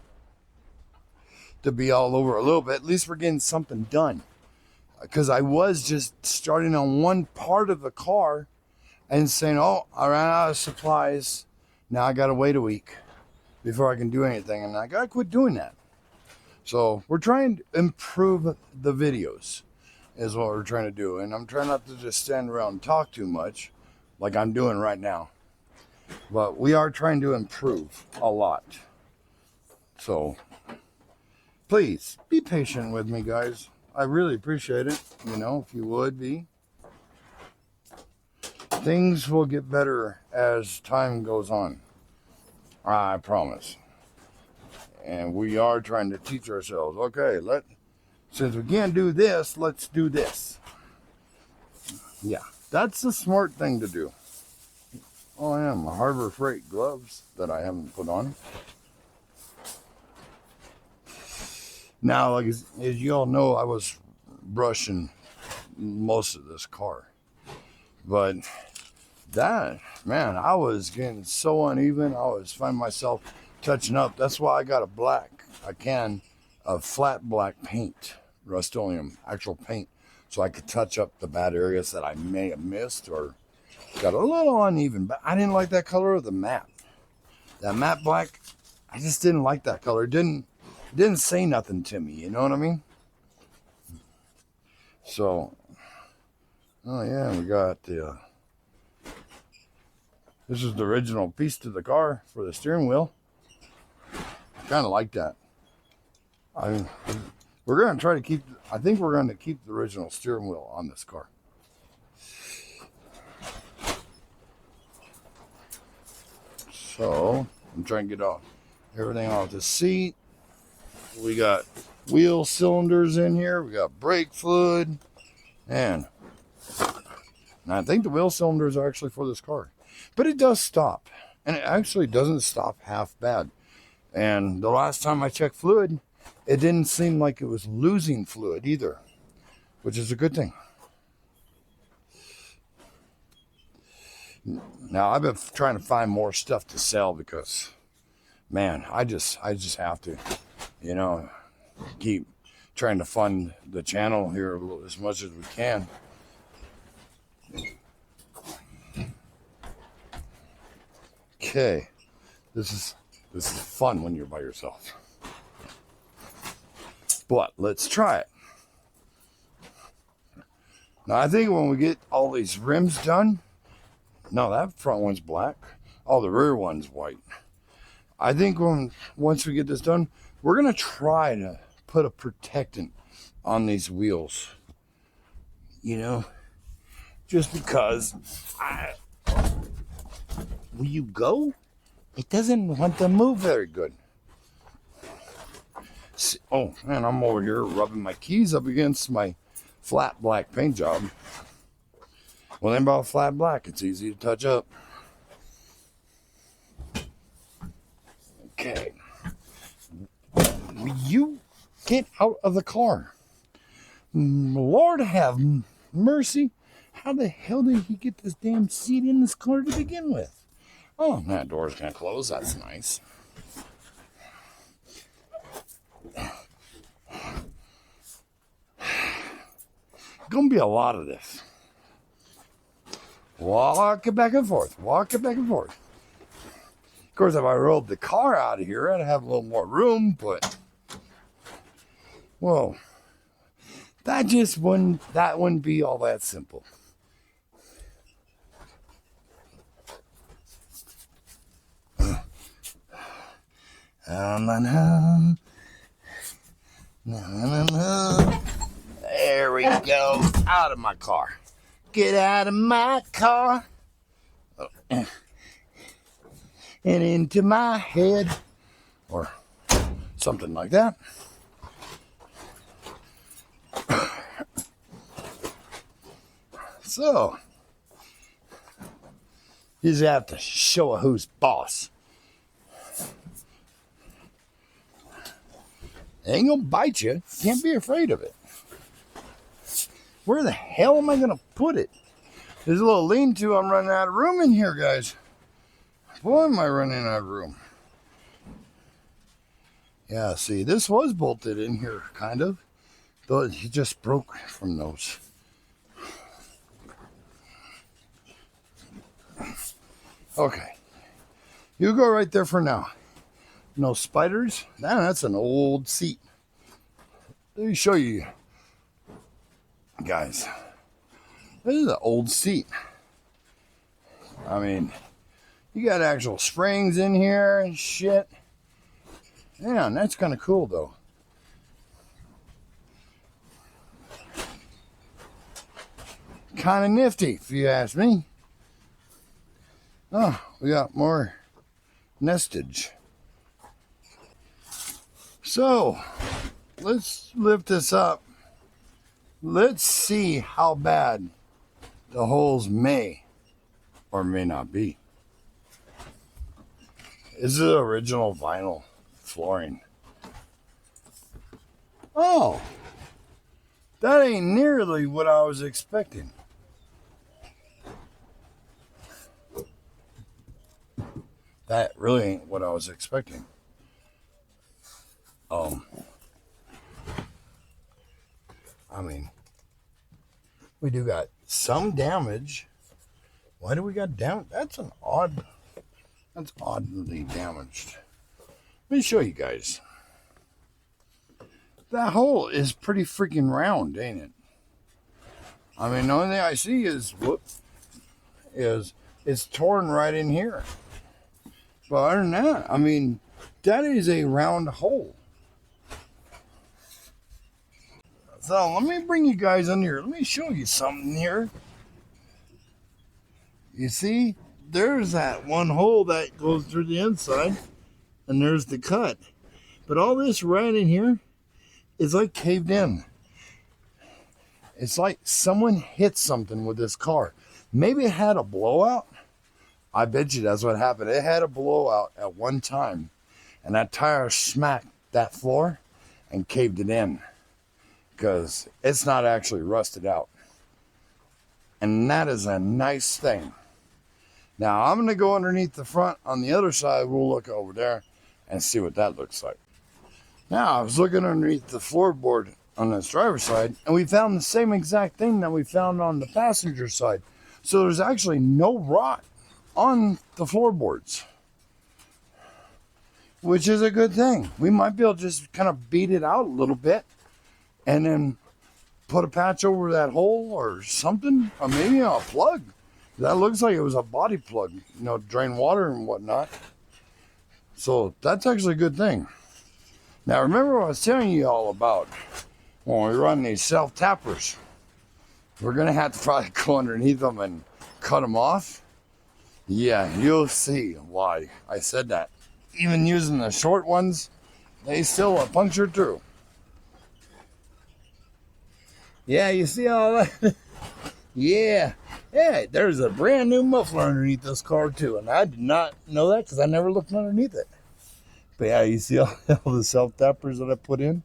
to be all over a little bit. At least we're getting something done. Because I was just starting on one part of the car and saying, oh, I ran out of supplies. Now I got to wait a week before I can do anything. And I got to quit doing that. So we're trying to improve the videos is what we're trying to do. And I'm trying not to just stand around and talk too much like I'm doing right now. But we are trying to improve a lot. So please be patient with me, guys. I really appreciate it, if you would be. Things will get better as time goes on. I promise. And we are trying to teach ourselves, okay, since we can't do this, let's do this. Yeah, that's the smart thing to do. Oh, I am. Harbor Freight gloves that I haven't put on. Now, like as you all know, I was brushing most of this car. But that, man, I was getting so uneven. I was finding myself touching up. That's why I got a can of flat black paint, Rust-Oleum, actual paint, so I could touch up the bad areas that I may have missed or Got a little uneven, but I didn't like that color of the matte. That matte black, I just didn't like that color. It didn't say nothing to me, you know what I mean? So, oh yeah, we got the, this is the original piece to the car for the steering wheel. I kind of like that. We're going to try to keep, I think we're going to keep the original steering wheel on this car. So, I'm trying to get everything off the seat. We got wheel cylinders in here. We got brake fluid. And I think the wheel cylinders are actually for this car. But it does stop. And it actually doesn't stop half bad. And the last time I checked fluid, it didn't seem like it was losing fluid either, which is a good thing. Now, I've been trying to find more stuff to sell because, man, I just have to, you know, keep trying to fund the channel here as much as we can. Okay, this is fun when you're by yourself. But let's try it. Now, I think when we get all these rims done, no, that front one's black. Oh, the rear one's white. I think once we get this done, we're going to try to put a protectant on these wheels. You know, just because will you go? It doesn't want to move very good. See, oh, man, I'm over here rubbing my keys up against my flat black paint job. Well, then about flat black, it's easy to touch up. Okay. Will you get out of the car? Lord have mercy. How the hell did he get this damn seat in this car to begin with? Oh, that door's gonna close. That's nice. Gonna be a lot of this. Walk it back and forth. Walk it back and forth. Of course, if I rolled the car out of here, I'd have a little more room, but, well, that wouldn't be all that simple. There we go. Out of my car. Get out of my car. And into my head. Or something like that. So, you just have to show who's boss. It ain't gonna bite you. Can't be afraid of it. Where the hell am I gonna put it? There's a little lean-to. I'm running out of room in here, guys. Boy, am I running out of room. Yeah, see, this was bolted in here, kind of. Though it just broke from those. Okay. You go right there for now. No spiders? Nah, that's an old seat. Let me show you, guys. This is an old seat. I mean, you got actual springs in here and shit. Yeah, and that's kind of cool, though. Kind of nifty, if you ask me. Oh, we got more nestage. So, let's lift this up. Let's see how bad the holes may or may not be. This is original vinyl flooring. Oh, that ain't nearly what I was expecting. That really ain't what I was expecting. I mean, we do got some damage Why do we got down? That's oddly damaged. Let me show you guys. That hole is pretty freaking round, ain't it? I mean, the only thing I see is it's torn right in here. But other than that, I mean, that is a round hole. So let me bring you guys in here. Let me show you something here. You see, there's that one hole that goes through the inside, and there's the cut. But all this right in here is like caved in. It's like someone hit something with this car. Maybe it had a blowout. I bet you that's what happened. It had a blowout at one time, and that tire smacked that floor and caved it in, because it's not actually rusted out. And that is a nice thing. Now I'm going to go underneath the front. On the other side, we'll look over there and see what that looks like. Now, I was looking underneath the floorboard on this driver's side, and we found the same exact thing that we found on the passenger side. So there's actually no rot on the floorboards, which is a good thing. We might be able to just kind of beat it out a little bit and then put a patch over that hole or something, or maybe a plug. That looks like it was a body plug, drain water and whatnot. So that's actually a good thing. Now, remember what I was telling you all about when we run these self-tappers? We're going to have to probably go underneath them and cut them off. Yeah, you'll see why I said that. Even using the short ones, they still are punctured through. Yeah, you see all that? Yeah, there's a brand new muffler underneath this car too, and I did not know that because I never looked underneath it. But yeah, you see all the self-tappers that I put in?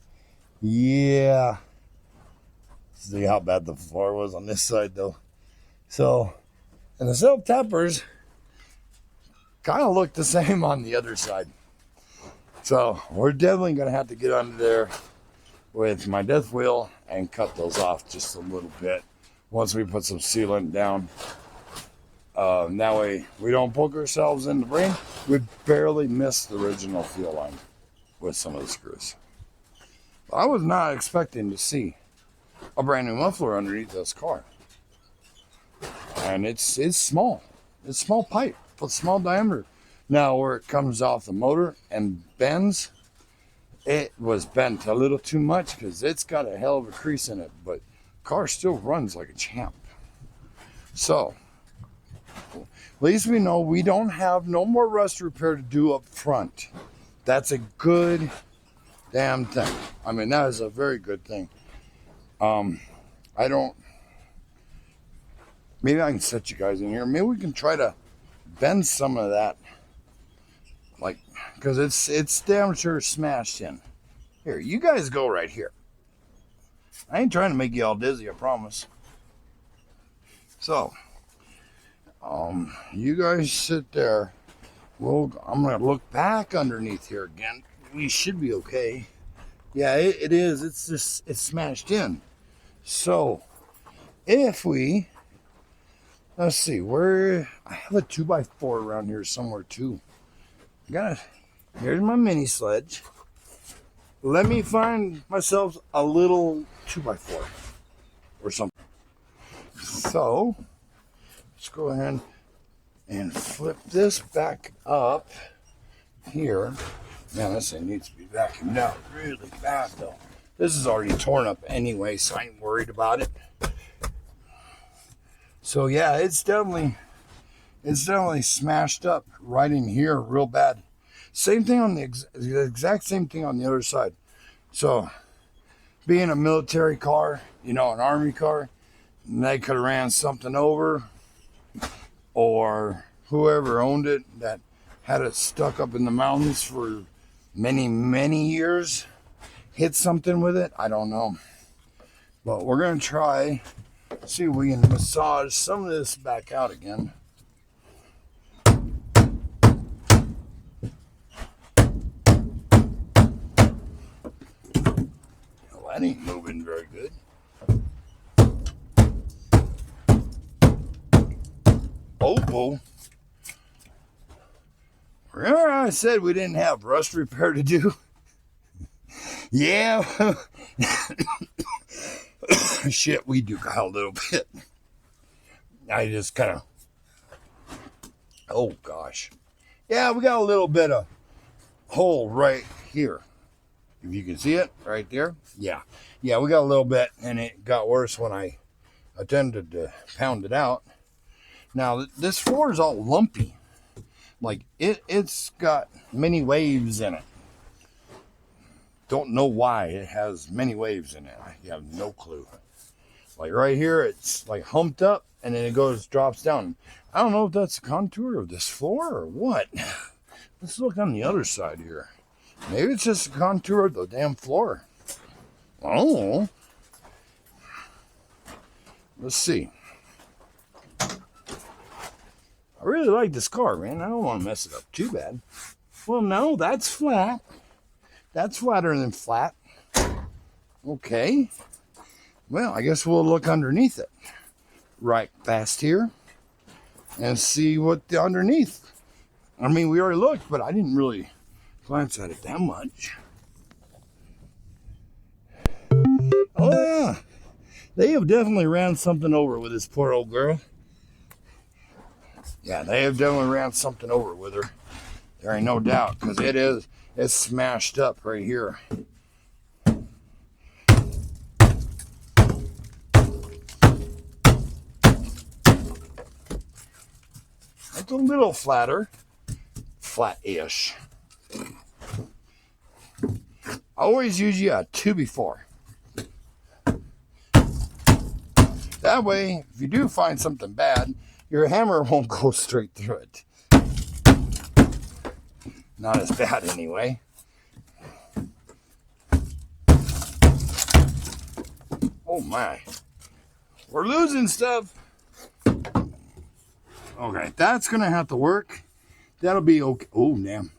Yeah. See how bad the floor was on this side though. So, and the self-tappers kind of look the same on the other side. So we're definitely going to have to get under there with my death wheel and cut those off just a little bit once we put some sealant down. That way we don't poke ourselves in the brain. We barely missed the original fuel line with some of the screws. I was not expecting to see a brand new muffler underneath this car. And it's small. It's small pipe, but small diameter. Now where it comes off the motor and bends, it was bent a little too much because it's got a hell of a crease in it, but car still runs like a champ. So at least we know we don't have no more rust repair to do up front. That's a good damn thing. I mean, that is a very good thing. Maybe I can set you guys in here. Maybe we can try to bend some of that, like, because it's damn sure smashed in. Here, you guys go right here. I ain't trying to make you all dizzy, I promise. So, you guys sit there. I'm gonna look back underneath here again. We should be okay. Yeah, it is. It's smashed in. So, if we, let's see, I have a 2x4 around here somewhere too. Here's my mini sledge. Let me find myself a little 2x4 or something. So, let's go ahead and flip this back up here. Man, this thing needs to be vacuumed out really bad though. This is already torn up anyway, so I ain't worried about it. So yeah, it's definitely smashed up right in here real bad. Same thing on the exact same thing on the other side. So being a military car, an army car, they could have ran something over, or whoever owned it that had it stuck up in the mountains for many, many years, hit something with it. I don't know. But we're going to try, see if we can massage some of this back out again. Well, that ain't moving very good. Oh. Remember I said we didn't have rust repair to do? Yeah. Shit, we do got a little bit. I just kind of, oh gosh. Yeah, we got a little bit of hole right here. If you can see it right there. Yeah, we got a little bit, and it got worse when I attempted to pound it out. Now, this floor is all lumpy. Like, it's got many waves in it. Don't know why it has many waves in it. I have no clue. Like right here, it's like humped up, and then it drops down. I don't know if that's the contour of this floor or what. Let's look on the other side here. Maybe it's just the contour of the damn floor. Oh. Let's see. I really like this car, man. I don't want to mess it up too bad. Well, no, that's flat. That's flatter than flat. Okay. Well, I guess we'll look underneath it right fast here and see what the underneath. I mean, we already looked, but I didn't really glance at it that much. Oh, yeah. They have definitely ran something over with this poor old girl. Yeah, they have definitely ran something over with her. There ain't no doubt, because it's smashed up right here. It's a little flatter. Flat-ish. I always use you a 2x4. That way, if you do find something bad, your hammer won't go straight through it. Not as bad anyway. Oh my. We're losing stuff. Okay, that's gonna have to work. That'll be okay. Oh, damn.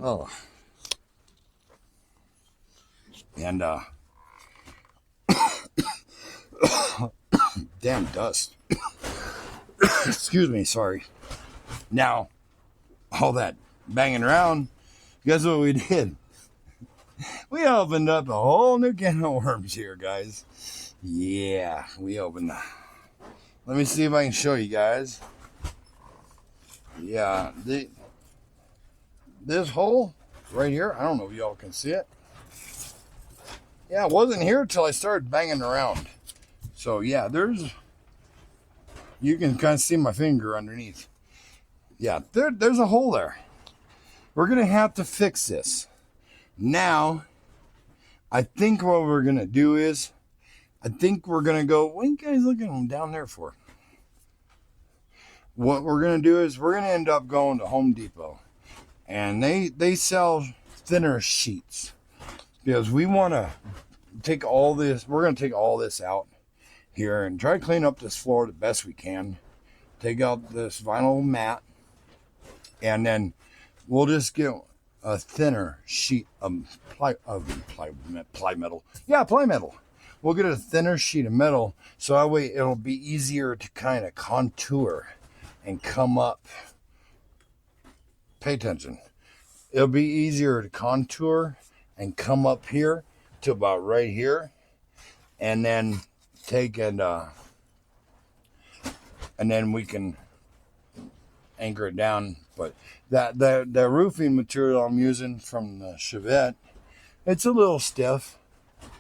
Oh. And, damn dust. Excuse me, sorry. Now, all that banging around, guess what we did? We opened up a whole new can of worms here, guys. Yeah, we opened that. Let me see if I can show you guys. Yeah, this hole right here, I don't know if y'all can see it. Yeah, it wasn't here until I started banging around. So yeah, you can kind of see my finger underneath. Yeah, there's a hole there. We're going to have to fix this. Now, I think what we're going to do is, I think we're going to go, what are you guys looking down there for? What we're going to do is we're going to end up going to Home Depot. And they sell thinner sheets. Because we want to take all this, we're going to take all this out here and try to clean up this floor the best we can. Take out this vinyl mat. And then we'll just get a thinner sheet of ply metal. Yeah, ply metal. We'll get a thinner sheet of metal so that way it'll be easier to kind of contour and come up. Pay attention. It'll be easier to contour and come up here to about right here, and then take and then we can anchor it down. But that roofing material I'm using from the Chevette, it's a little stiff.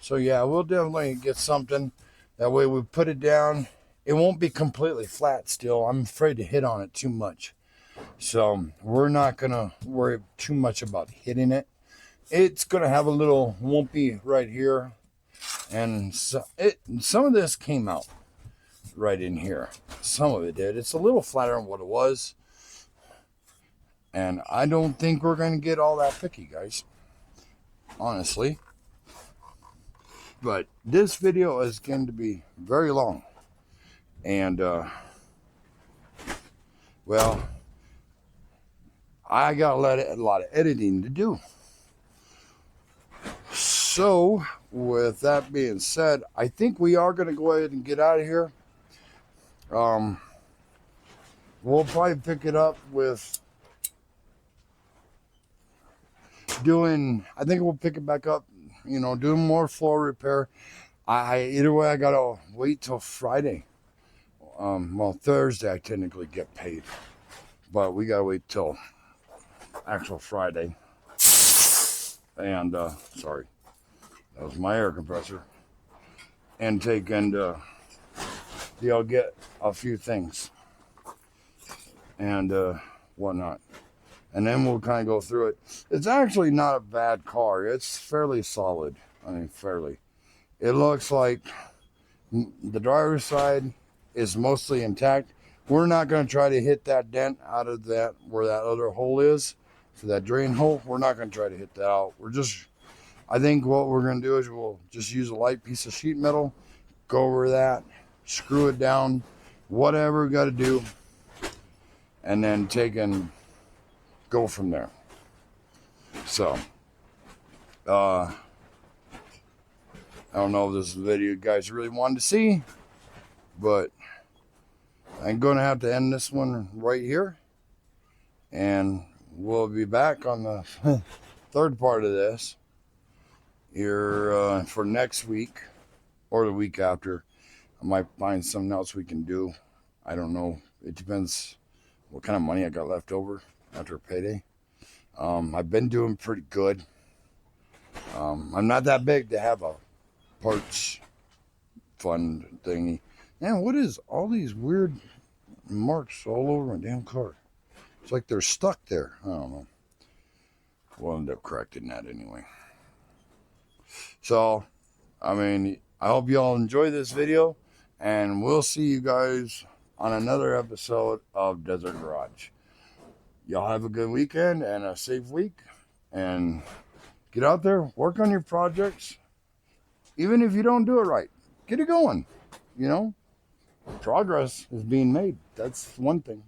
So yeah, we'll definitely get something. That way we put it down. It won't be completely flat still. I'm afraid to hit on it too much. So we're not going to worry too much about hitting it. It's going to have a little wumpy right here. And some of this came out right in here. Some of it did. It's a little flatter than what it was. And I don't think we're going to get all that picky, guys. Honestly. But this video is going to be very long. And, well, I got a lot of editing to do. So, with that being said, I think we are going to go ahead and get out of here. We'll probably pick it up with I think we'll pick it back up, doing more floor repair. Either way, I gotta wait till Friday. Well, Thursday I technically get paid, but we gotta wait till actual Friday. And sorry, that was my air compressor. And get a few things and whatnot, and then we'll kind of go through it. It's actually not a bad car. It's fairly solid. I mean, fairly. It looks like the driver's side is mostly intact. We're not going to try to hit that dent out of that where that other hole is for that drain hole. We're not going to try to hit that out. I think what we're going to do is we'll just use a light piece of sheet metal, go over that, screw it down, whatever we got to do, and then take and go from there. So, I don't know if this is a video you guys really wanted to see, but I'm going to have to end this one right here. And we'll be back on the third part of this here for next week or the week after. I might find something else we can do. I don't know. It depends what kind of money I got left over after payday. I've been doing pretty good. I'm not that big to have a parts fund thingy. Man, what is all these weird marks all over my damn car? It's like they're stuck there. I don't know. We'll end up correcting that anyway. So, I mean, I hope you all enjoy this video, and we'll see you guys on another episode of Desert Garage. Y'all have a good weekend and a safe week, and get out there, work on your projects. Even if you don't do it right, get it going. Progress is being made. That's one thing.